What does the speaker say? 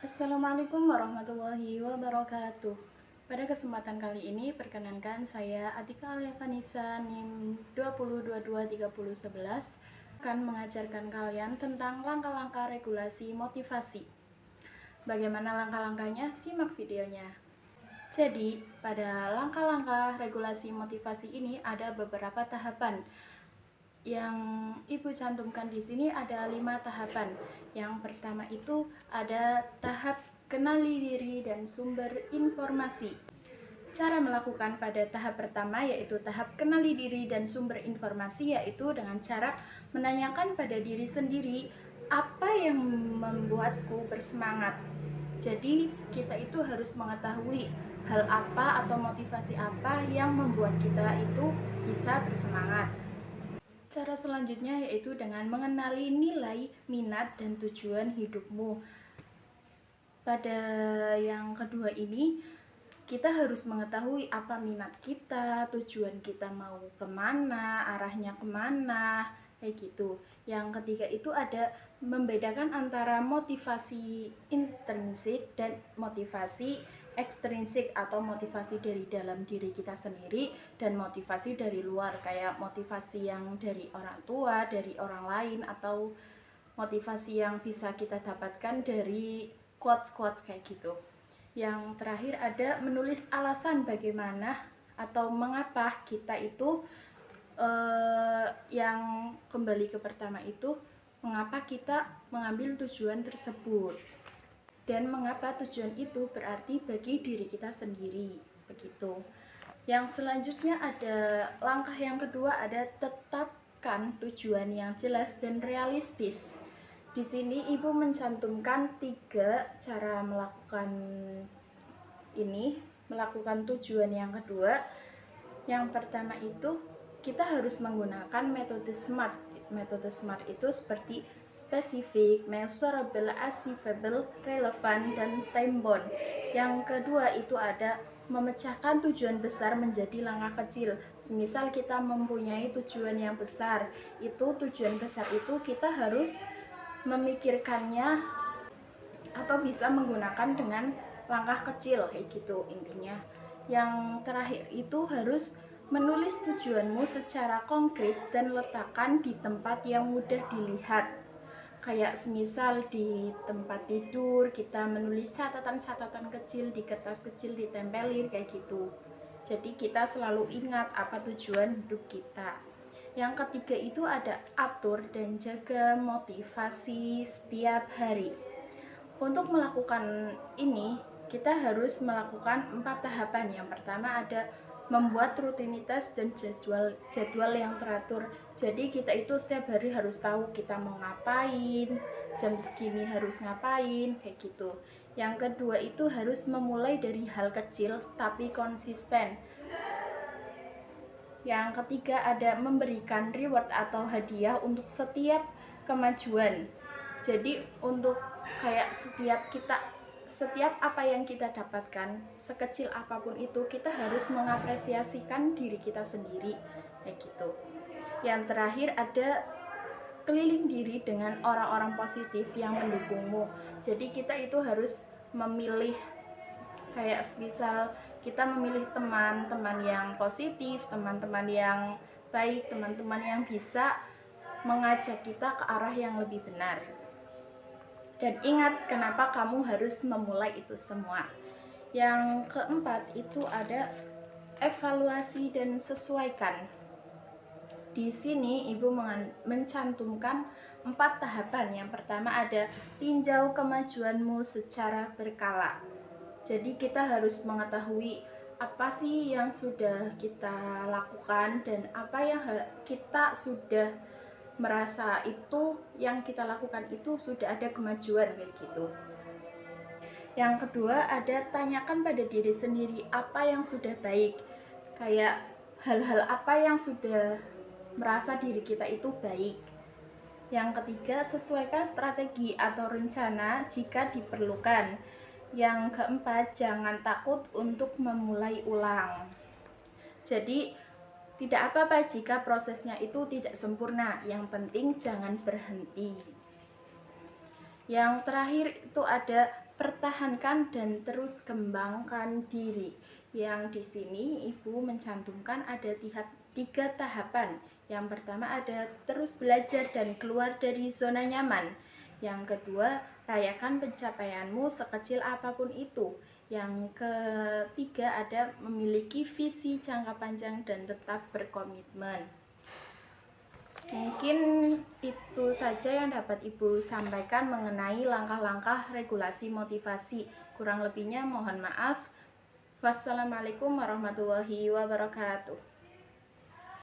Assalamualaikum warahmatullahi wabarakatuh. Pada kesempatan kali ini, perkenankan saya Atika Alia Vanisa NIM 20223011 akan mengajarkan kalian tentang langkah-langkah regulasi motivasi. Bagaimana langkah-langkahnya? Simak videonya. Jadi, pada langkah-langkah regulasi motivasi ini ada beberapa tahapan. Yang Ibu cantumkan di sini ada 5 tahapan. Yang pertama itu ada tahap kenali diri dan sumber informasi. Cara melakukan pada tahap pertama yaitu tahap kenali diri dan sumber informasi, yaitu dengan cara menanyakan pada diri sendiri apa yang membuatku bersemangat. Jadi kita itu harus mengetahui hal apa atau motivasi apa yang membuat kita itu bisa bersemangat. Cara selanjutnya yaitu dengan mengenali nilai, minat, dan tujuan hidupmu. Pada yang kedua ini, kita harus mengetahui apa minat kita, tujuan kita mau kemana, arahnya kemana, kayak gitu. Yang ketiga itu ada membedakan antara motivasi intrinsik dan motivasi ekstrinsik, atau motivasi dari dalam diri kita sendiri dan motivasi dari luar, kayak motivasi yang dari orang tua, dari orang lain, atau motivasi yang bisa kita dapatkan dari quotes-quotes kayak gitu. Yang terakhir ada menulis alasan bagaimana atau mengapa kita itu yang kembali ke pertama itu, mengapa kita mengambil tujuan tersebut dan mengapa tujuan itu berarti bagi diri kita sendiri, begitu. Yang selanjutnya ada langkah yang kedua, ada tetapkan tujuan yang jelas dan realistis. Di sini Ibu mencantumkan 3 cara melakukan ini, melakukan tujuan yang kedua. Yang pertama itu kita harus menggunakan metode SMART. Metode SMART itu seperti spesifik, measurable, achievable, relevant, dan time bound. Yang kedua itu ada memecahkan tujuan besar menjadi langkah kecil. Semisal kita mempunyai tujuan yang besar, itu tujuan besar itu kita harus memikirkannya atau bisa menggunakan dengan langkah kecil, kayak gitu intinya. Yang terakhir itu harus menulis tujuanmu secara konkret dan letakkan di tempat yang mudah dilihat. Kayak semisal di tempat tidur kita menulis catatan-catatan kecil di kertas kecil, ditempelin kayak gitu. Jadi kita selalu ingat apa tujuan hidup kita. Yang ketiga itu ada atur dan jaga motivasi setiap hari. Untuk melakukan ini, kita harus melakukan 4 tahapan. Yang pertama ada membuat rutinitas dan jadwal yang teratur. Jadi kita itu setiap hari harus tahu kita mau ngapain, jam segini harus ngapain, kayak gitu. Yang kedua itu harus memulai dari hal kecil tapi konsisten. Yang ketiga ada memberikan reward atau hadiah untuk setiap kemajuan. Jadi untuk kayak setiap apa yang kita dapatkan, sekecil apapun itu, kita harus mengapresiasikan diri kita sendiri, kayak gitu. Yang terakhir ada keliling diri dengan orang-orang positif yang mendukungmu. Jadi kita itu harus memilih, kayak misal kita memilih teman-teman yang positif, teman-teman yang baik, teman-teman yang bisa mengajak kita ke arah yang lebih benar. Dan ingat kenapa kamu harus memulai itu semua. Yang keempat itu ada evaluasi dan sesuaikan. Di sini Ibu mencantumkan 4 tahapan. Yang pertama ada tinjau kemajuanmu secara berkala. Jadi kita harus mengetahui apa sih yang sudah kita lakukan dan apa yang kita sudah merasa itu yang kita lakukan itu sudah ada kemajuan, kayak gitu. Yang kedua ada tanyakan pada diri sendiri apa yang sudah baik, kayak hal-hal apa yang sudah merasa diri kita itu baik. Yang ketiga sesuaikan strategi atau rencana jika diperlukan. Yang keempat jangan takut untuk memulai ulang. Jadi tidak apa-apa jika prosesnya itu tidak sempurna, yang penting jangan berhenti. Yang terakhir itu ada pertahankan dan terus kembangkan diri. Yang di sini Ibu mencantumkan ada tiga tahapan. Yang pertama ada terus belajar dan keluar dari zona nyaman. Yang kedua, rayakan pencapaianmu sekecil apapun itu. Yang ketiga ada memiliki visi jangka panjang dan tetap berkomitmen. Mungkin itu saja yang dapat Ibu sampaikan mengenai langkah-langkah regulasi motivasi. Kurang lebihnya mohon maaf. Wassalamualaikum warahmatullahi wabarakatuh.